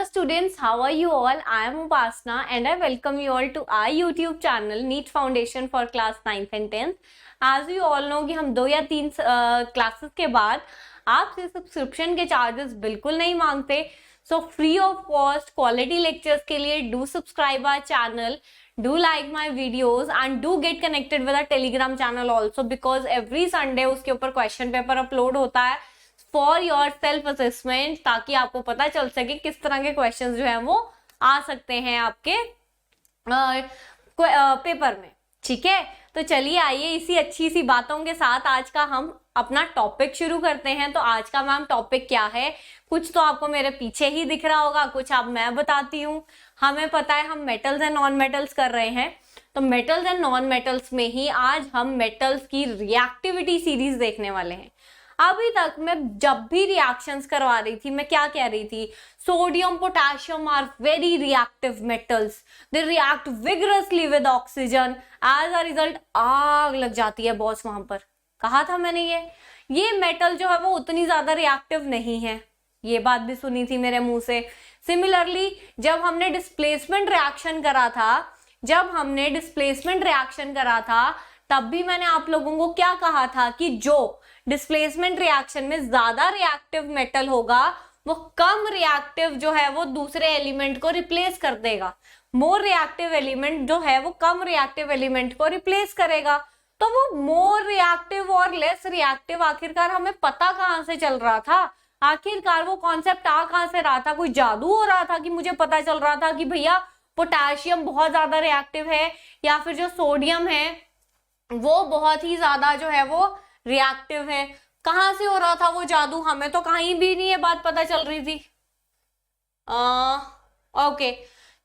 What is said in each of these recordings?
Hello students, how are you all? I am Upasna and I welcome you all to our YouTube channel NEET Foundation for class 9th and 10th. As you all know कि हम 2 या 3 classes के बाद आपसे subscription के charges बिल्कुल नहीं मांगते. So free of cost quality lectures के लिए do subscribe our channel, do like my videos and do get connected with our telegram channel also because every Sunday उसके ऊपर क्वेश्चन पेपर अपलोड होता है फॉर योर सेल्फ असेसमेंट, ताकि आपको पता चल सके किस तरह के क्वेश्चंस जो है वो आ सकते हैं आपके पेपर में. ठीक है, तो चलिए आइए इसी अच्छी सी बातों के साथ आज का हम अपना टॉपिक शुरू करते हैं. तो आज का मैम टॉपिक क्या है, कुछ तो आपको मेरे पीछे ही दिख रहा होगा, कुछ आप मैं बताती हूँ. हमें पता है हम मेटल्स एंड नॉन मेटल्स कर रहे हैं, तो मेटल्स एंड नॉन मेटल्स में ही आज हम मेटल्स की रिएक्टिविटी सीरीज देखने वाले हैं. अभी तक मैं जब भी रिएक्शंस करवा रही थी मैं क्या कह रही थी, sodium potassium are very reactive metals, they react vigorously with oxygen, as a result आग लग जाती है बॉस. वहां पर कहा था मैंने ये मेटल जो है वो उतनी ज्यादा रिएक्टिव नहीं है, ये बात भी सुनी थी मेरे मुंह से. सिमिलरली जब हमने डिस्प्लेसमेंट रिएक्शन करा था तब भी मैंने आप लोगों को क्या कहा था कि जो डिस्प्लेसमेंट रिएक्शन में ज्यादा रिएक्टिव मेटल होगा वो कम रिएक्टिव जो है वो दूसरे एलिमेंट को रिप्लेस कर देगा. मोर रिएक्टिव एलिमेंट जो है वो कम रिएक्टिव एलिमेंट को रिप्लेस करेगा. तो वो मोर रिएक्टिव और लेस रिएक्टिव आखिरकार हमें पता कहां से चल रहा था, आखिरकार वो कॉन्सेप्ट आ कहां से रहा था. कोई जादू हो रहा था कि मुझे पता चल रहा था कि भैया पोटेशियम बहुत ज्यादा रिएक्टिव है या फिर जो सोडियम है वो बहुत ही ज्यादा जो है वो रिएक्टिव है. कहां से हो रहा था वो जादू, हमें तो कहीं भी नहीं ये बात पता चल रही थी. ओके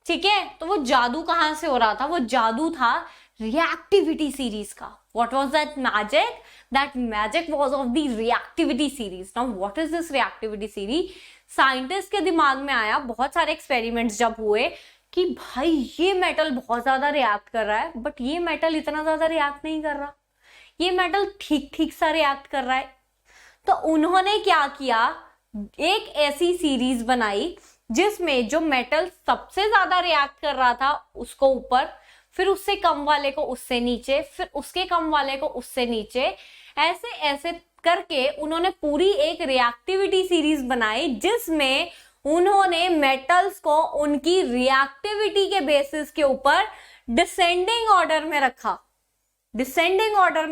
ठीक है, तो वो जादू कहां से हो रहा था, वो जादू था रिएक्टिविटी सीरीज का. What was that magic? That magic was of the reactivity series. Now what is this reactivity series? Scientist के दिमाग में आया, बहुत सारे एक्सपेरिमेंट्स जब हुए कि भाई ये मेटल बहुत ज्यादा रिएक्ट कर रहा है बट ये मेटल इतना ज्यादा रिएक्ट नहीं कर रहा, ये मेटल ठीक ठीक सा रिएक्ट कर रहा है. तो उन्होंने क्या किया, एक ऐसी सीरीज बनाई जिसमें जो मेटल सबसे ज्यादा रिएक्ट कर रहा था उसको ऊपर, फिर उससे कम वाले को उससे नीचे, फिर उसके कम वाले को उससे नीचे, ऐसे ऐसे करके उन्होंने पूरी एक रिएक्टिविटी सीरीज बनाई जिसमें उन्होंने मेटल्स को उनकी रिएक्टिविटी के बेसिस के ऊपर डिसेंडिंग ऑर्डर में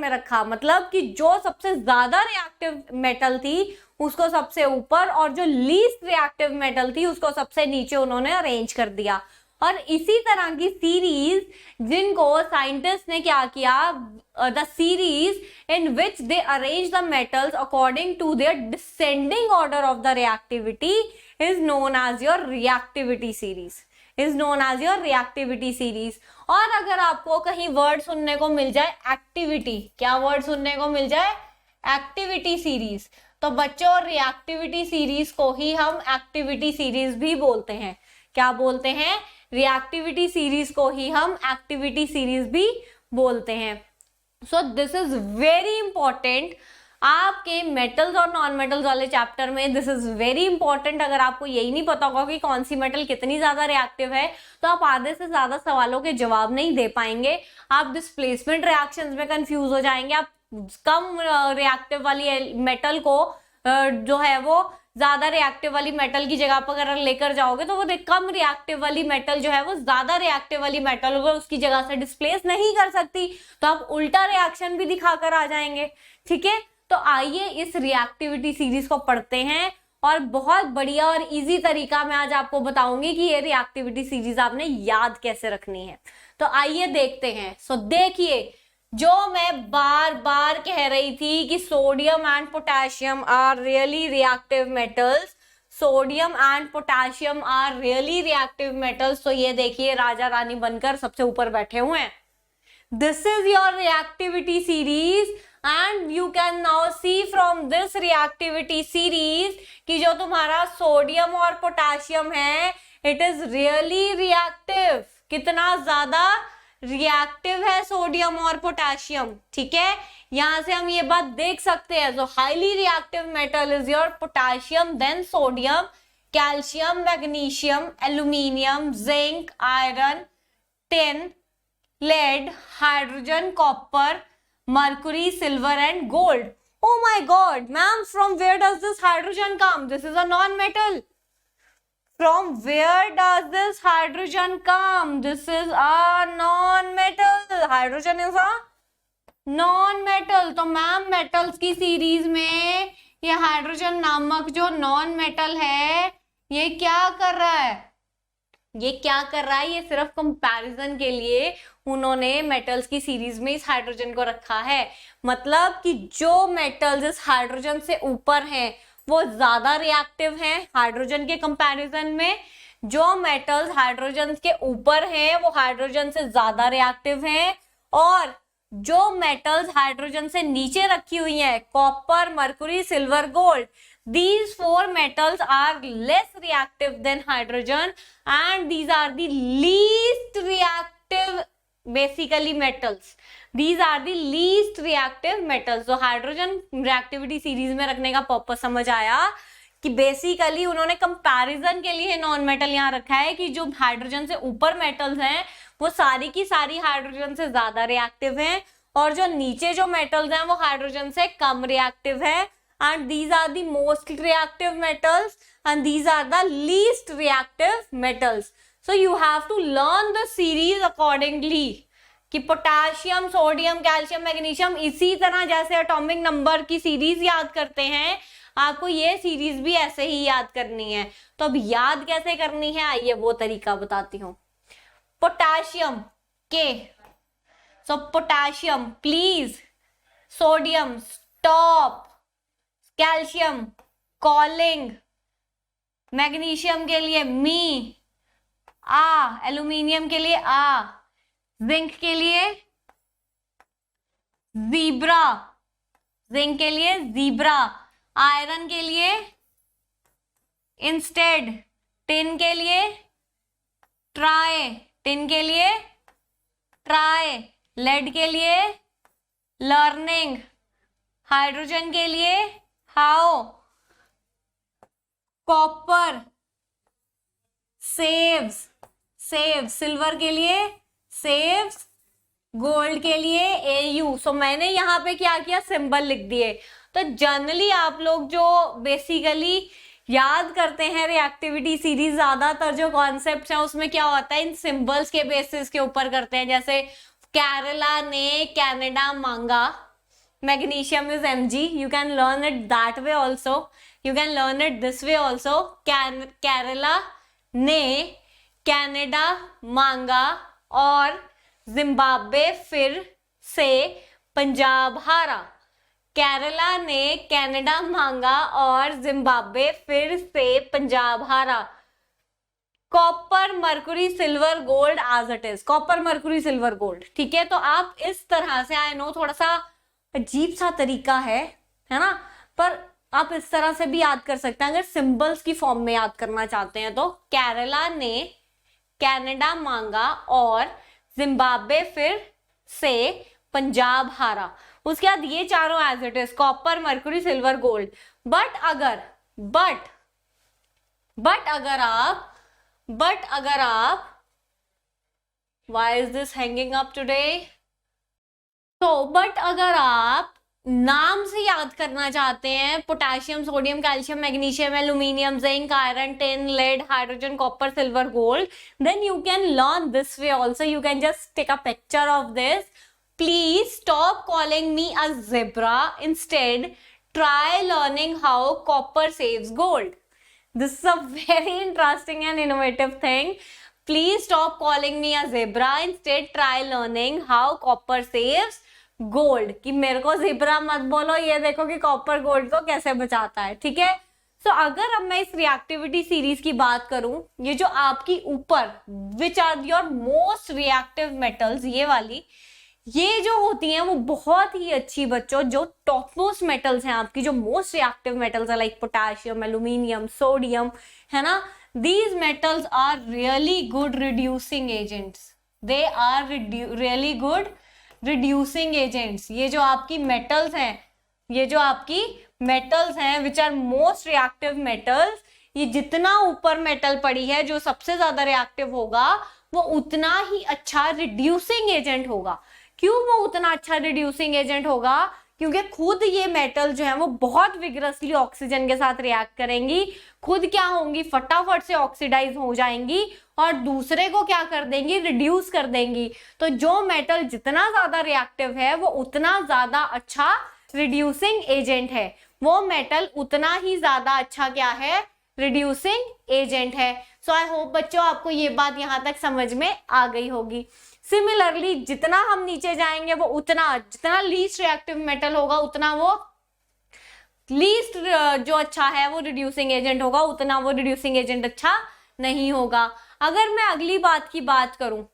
रखा. मतलब कि जो सबसे ज्यादा रिएक्टिव मेटल थी उसको सबसे ऊपर और जो लीस्ट रिएक्टिव मेटल थी उसको सबसे नीचे उन्होंने अरेंज कर दिया. और इसी तरह की सीरीज जिनको साइंटिस्ट ने क्या किया, the series in which they arrange the metals according to their descending order of the reactivity is known as your reactivity series. और अगर आपको कहीं वर्ड सुनने को मिल जाए एक्टिविटी, क्या वर्ड सुनने को मिल जाए, एक्टिविटी सीरीज, तो बच्चों रिएक्टिविटी सीरीज को ही हम एक्टिविटी सीरीज भी बोलते हैं. क्या बोलते हैं? रिएक्टिविटी सीरीज को ही हम एक्टिविटी सीरीज भी बोलते हैं. सो दिस इज वेरी इंपॉर्टेंट आपके मेटल्स और नॉन मेटल्स वाले चैप्टर में. This is very important. अगर आपको यही नहीं पता होगा कि कौन सी मेटल कितनी ज्यादा रिएक्टिव है तो आप आधे से ज्यादा सवालों के जवाब नहीं दे पाएंगे. आप डिस्प्लेसमेंट रिएक्शंस में कंफ्यूज हो जाएंगे. आप कम रिएक्टिव वाली मेटल को जो है वो ज्यादा रिएक्टिव वाली मेटल की जगह पर अगर लेकर जाओगे तो वो कम रिएक्टिव वाली मेटल जो है वो ज्यादा रिएक्टिव वाली मेटल को उसकी जगह से डिस्प्लेस नहीं कर सकती, तो आप उल्टा रिएक्शन भी दिखाकर आ जाएंगे. ठीक है, तो आइए इस रिएक्टिविटी सीरीज को पढ़ते हैं और बहुत बढ़िया और इजी तरीका मैं आज आपको बताऊंगी कि ये रिएक्टिविटी सीरीज आपने याद कैसे रखनी है. तो आइए देखते हैं. सो देखिए, जो मैं बार बार कह रही थी कि sodium and potassium are really reactive metals, तो ये देखिए राजा रानी बनकर सबसे ऊपर बैठे हुए हैं. This is your reactivity series and you can now see from this reactivity series कि जो तुम्हारा सोडियम और पोटेशियम है it is really reactive. कितना ज्यादा रिएक्टिव है सोडियम और पोटेशियम. ठीक है, यहां से हम ये बात देख सकते हैं. so highly reactive metal is your potassium then sodium. Calcium, magnesium, aluminium, zinc, iron, tin, lead, hydrogen, copper, mercury, silver and gold. Oh my god, ma'am, from where does this hydrogen come? This is a non-metal. From where does this hydrogen come? This is a non-metal. Hydrogen is a non-metal. तो ma'am metals की series में ये hydrogen नामक जो non-metal है ये क्या कर रहा है? ये क्या कर रहा है? ये सिर्फ कंपैरिजन के लिए उन्होंने मेटल्स की सीरीज में इस हाइड्रोजन को रखा है। मतलब कि जो मेटल्स इस हाइड्रोजन से ऊपर हैं वो ज्यादा रिएक्टिव हैं हाइड्रोजन के कंपैरिजन में, जो मेटल्स हाइड्रोजन के ऊपर हैं वो हाइड्रोजन से ज्यादा रिएक्टिव हैं, और जो मेटल्स हाइड्रोजन से नीचे रखी हुई हैं, copper, mercury, silver, gold, these four metals are less reactive than hydrogen and these are the least reactive basically metals. These are the least reactive metals. तो हाइड्रोजन रिएक्टिविटी सीरीज में रखने का purpose समझ आया कि बेसिकली उन्होंने comparison के लिए नॉन मेटल यहाँ रखा है कि जो हाइड्रोजन से ऊपर मेटल्स हैं वो सारी की सारी हाइड्रोजन से ज्यादा रिएक्टिव हैं, और जो नीचे जो मेटल्स हैं वो हाइड्रोजन से कम रिएक्टिव है, and these are the most reactive metals and these are the least reactive metals. So you have to learn the series accordingly कि पोटेशियम, सोडियम, कैल्शियम, मैग्नीशियम इसी तरह जैसे एटॉमिक नंबर की series याद करते हैं आपको ये सीरीज भी ऐसे ही याद करनी है। तो अब याद कैसे करनी है आइए वो तरीका बताती हूँ। पोटेशियम के, so potassium please, sodium stop, calcium calling, magnesium के लिए मी आ, एल्यूमिनियम के लिए आ, जिंक के लिए जीब्रा, जिंक के लिए जीब्रा, आयरन के लिए इंस्टेड, टिन के लिए ट्राई, टिन के लिए ट्राई, लेड के लिए लर्निंग, हाइड्रोजन के लिए how, copper saves, save, silver के लिए सेव्स, गोल्ड के लिए AU। सो मैंने यहाँ पे क्या किया सिंबल लिख दिए। तो जनरली आप लोग जो बेसिकली याद करते हैं रिएक्टिविटी सीरीज ज्यादातर जो कॉन्सेप्ट है उसमें क्या होता है इन सिंबल्स के बेसिस के ऊपर करते हैं। जैसे केरला ने कनाडा मांगा, magnesium is Mg, you can learn it that way also, you can learn it this way also, Kerala ने कनाडा मांगा और जिम्बाब्वे फिर से पंजाब हारा, केरला ने कनाडा मांगा और जिम्बाब्वे फिर से पंजाब हारा। Copper, mercury, silver, gold as it is, copper, mercury, silver, gold. ठीक है, तो आप इस तरह से, आई नो थोड़ा सा अजीब सा तरीका है ना, पर आप इस तरह से भी याद कर सकते हैं अगर सिंबल्स की फॉर्म में याद करना चाहते हैं। तो केरला ने कनाडा मांगा और जिम्बाब्वे फिर से पंजाब हारा। उसके बाद ये चारों as it is, copper, mercury, silver, gold. But अगर आप why is this hanging up today? तो बट अगर आप नाम से याद करना चाहते हैं potassium, sodium, calcium, magnesium, aluminium, zinc, iron, tin, lead, hydrogen, copper, silver, gold, then you can learn this way also. You can just take a picture of this. Please stop calling me a zebra. Instead, try learning how copper saves gold. This is a very interesting and innovative thing. Please stop calling me a zebra. Instead, try learning how copper saves gold. कि मेरे को zebra मत बोलो, ये देखो कि copper gold को कैसे बचाता है। ठीक है, सो अगर अब मैं इस रिएक्टिविटी सीरीज की बात करूं, ये जो आपकी ऊपर which are your most reactive metals, ये वाली ये जो होती हैं वो बहुत ही अच्छी बच्चों, जो टॉप मोस्ट मेटल्स हैं आपकी, जो मोस्ट रिएक्टिव मेटल्स है लाइक पोटेशियम, एल्यूमिनियम, सोडियम, है ना, these metals are really good reducing agents. They are really good reducing agents. ये जो आपकी मेटल्स हैं, ये जो आपकी मेटल्स हैं which are most reactive metals, ये जितना ऊपर मेटल पड़ी है जो सबसे ज्यादा रिएक्टिव होगा वो उतना ही अच्छा रिड्यूसिंग एजेंट होगा। क्यों वो उतना अच्छा रिड्यूसिंग एजेंट होगा? क्योंकि खुद ये मेटल जो है वो बहुत विग्रसली ऑक्सीजन के साथ रिएक्ट करेंगी, खुद क्या होंगी, फटाफट से ऑक्सीडाइज हो जाएंगी और दूसरे को क्या कर देंगी, रिड्यूस कर देंगी। तो जो मेटल जितना ज्यादा रिएक्टिव है वो उतना ज्यादा अच्छा रिड्यूसिंग एजेंट है, वो मेटल उतना ही ज्यादा अच्छा क्या है, रिड्यूसिंग एजेंट है। सो आई होप बच्चों आपको ये बात यहाँ तक समझ में आ गई होगी। सिमिलरली जितना हम नीचे जाएंगे वो उतना, जितना लीस्ट रिएक्टिव मेटल होगा उतना वो लीस्ट जो अच्छा है वो रिड्यूसिंग एजेंट होगा, उतना वो रिड्यूसिंग एजेंट अच्छा नहीं होगा। अगर मैं अगली बात की बात करूं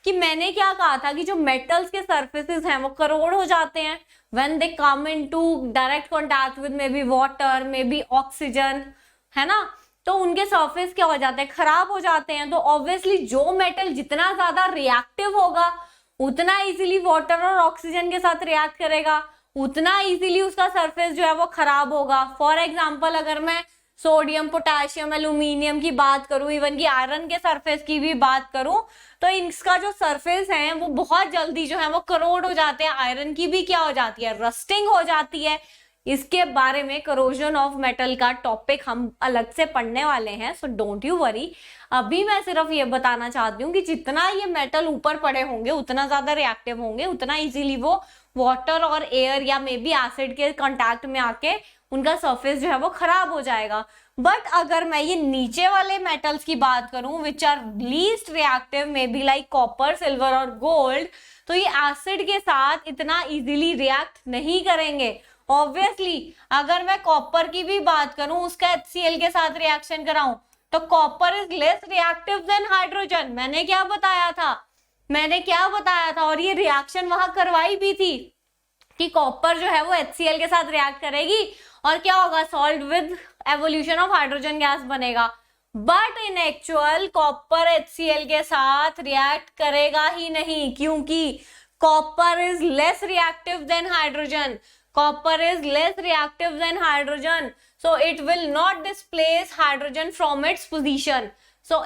कि मैंने क्या कहा था कि जो मेटल्स के सरफेसेस हैं वो करोड़ हो जाते हैं when they come into direct contact with may be water, may be oxygen, है ना, तो उनके सरफेस क्या हो जाते हैं, खराब हो जाते हैं। तो ऑब्वियसली जो मेटल जितना ज्यादा रिएक्टिव होगा उतना इजीली वाटर और ऑक्सीजन के साथ रिएक्ट करेगा, उतना इजीली उसका सरफेस जो है वो खराब होगा। फॉर एग्जांपल अगर मैं सोडियम, पोटेशियम, एल्यूमिनियम की बात करूं, इवन की आयरन के सरफेस की भी बात करूं, तो इसका जो सरफेस है वो बहुत जल्दी जो है वो करोड हो जाते हैं। आयरन की भी क्या हो जाती है, रस्टिंग हो जाती है। इसके बारे में करोजन ऑफ मेटल का टॉपिक हम अलग से पढ़ने वाले हैं, सो डोंट यू वरी। अभी मैं सिर्फ ये बताना चाहती हूँ कि जितना ये मेटल ऊपर पड़े होंगे उतना ज्यादा रिएक्टिव होंगे, उतना इजीली वो वाटर और एयर या मे बी एसिड के कांटेक्ट में आके उनका सरफेस जो है वो खराब हो जाएगा। बट अगर मैं ये नीचे वाले मेटल्स की बात करूं which are least reactive, may be like copper, silver और गोल्ड, तो ये एसिड के साथ इतना इजीली रिएक्ट नहीं करेंगे। ऑब्वियसली अगर मैं कॉपर की भी बात करूं, उसका HCl के साथ रिएक्शन कराऊं, तो copper is less reactive than hydrogen. मैंने क्या बताया था और ये रिएक्शन वहां करवाई भी थी कि कॉपर जो है वो HCl के साथ रिएक्ट करेगी और क्या होगा, salt with evolution of hydrogen gas बनेगा। But in actual copper HCl के साथ रिएक्ट करेगा ही नहीं, क्योंकि copper is less reactive than hydrogen. Copper is less reactive than hydrogen, so it will not displace hydrogen from its position. From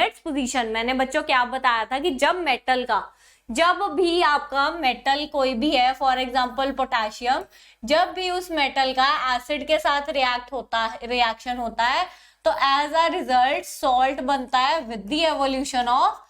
its position. मैंने बच्चों क्या बताया था कि जब भी आपका मेटल कोई भी है, फॉर एग्जाम्पल पोटेशियम, जब भी उस मेटल का एसिड के साथ रिएक्शन होता है तो एज अ रिजल्ट सॉल्ट बनता है with the evolution of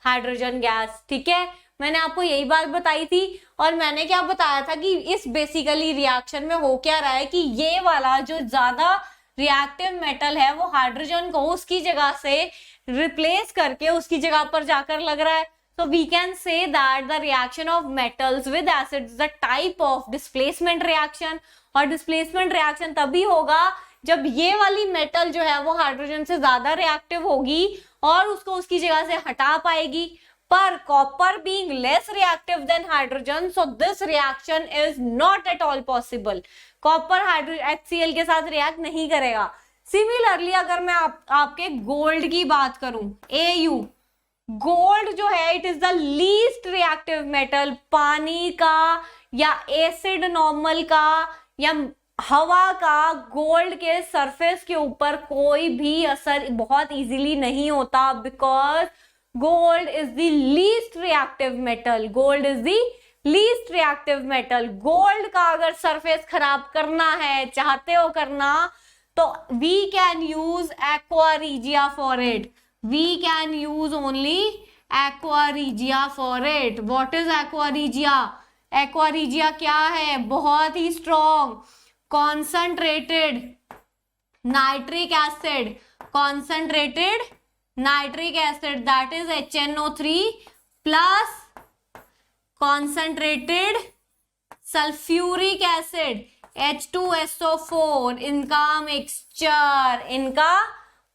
hydrogen gas, ठीक है। मैंने आपको यही बात बताई थी और मैंने क्या बताया था कि इस बेसिकली रिएक्शन में हो क्या रहा है कि ये वाला जो ज्यादा रिएक्टिव मेटल है वो हाइड्रोजन को उसकी जगह से रिप्लेस करके उसकी जगह पर जाकर लग रहा है। So we can say that the reaction of metals with acids is a type of displacement reaction, और displacement reaction तभी होगा जब ये वाली मेटल जो है वो हाइड्रोजन से ज्यादा रिएक्टिव होगी और उसको उसकी जगह से हटा पाएगी। पर copper being less reactive than hydrogen, so this reaction is not at all possible. Copper HCl के साथ रिएक्ट नहीं करेगा। सिमिलरली अगर मैं आपके गोल्ड की बात करूं, Au, गोल्ड जो है it is the least reactive metal. पानी का या एसिड नॉर्मल का या हवा का गोल्ड के सरफेस के ऊपर कोई भी असर बहुत इजीली नहीं होता, because gold is the least reactive metal. Gold का अगर सरफेस खराब करना है, चाहते हो करना, तो we can use aqua regia for it. We can use only aqua regia for it. What is aqua regia? Aqua regia क्या है? बहुत ही strong concentrated nitric acid, that is HNO3 plus concentrated sulfuric acid H2SO4, इनका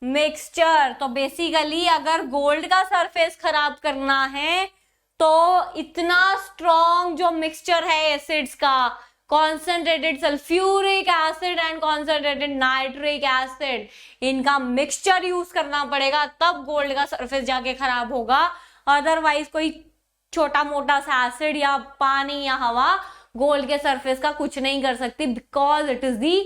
mixture. तो basically अगर gold का surface खराब करना है तो इतना स्ट्रॉन्ग जो मिक्सचर है एसिड्स का, concentrated sulphuric acid and concentrated nitric acid, इनका मिक्सचर यूज करना पड़ेगा, तब गोल्ड का सरफेस जाके खराब होगा। अदरवाइज कोई छोटा मोटा सा एसिड या पानी या हवा गोल्ड के सरफेस का कुछ नहीं कर सकती, because it is the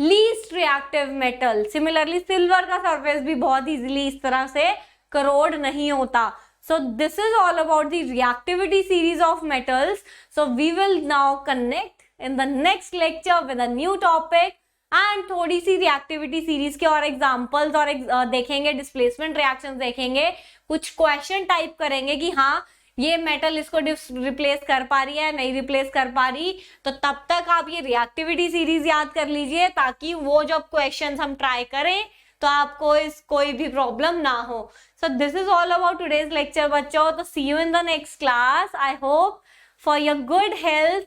least reactive metal. Similarly silver का सरफेस भी बहुत इजीली इस तरह से करोड नहीं होता। So this is all about the reactivity series of metals. So we will now connect in the next lecture with a new topic and थोड़ी सी reactivity series के और examples और देखेंगे, displacement reactions देखेंगे, कुछ question type करेंगे कि हाँ ये मेटल इसको रिप्लेस कर पा रही है, नहीं रिप्लेस कर पा रही। तो तब तक आप ये रिएक्टिविटी सीरीज याद कर लीजिए, ताकि वो जब क्वेश्चंस हम ट्राई करें तो आपको इस कोई भी प्रॉब्लम ना हो। So this is all about today's lecture बच्चों। तो see you in the next class. I hope for your good health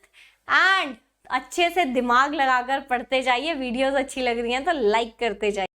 and अच्छे से दिमाग लगाकर पढ़ते जाइए। वीडियोस अच्छी लग रही हैं तो लाइक करते जाइए।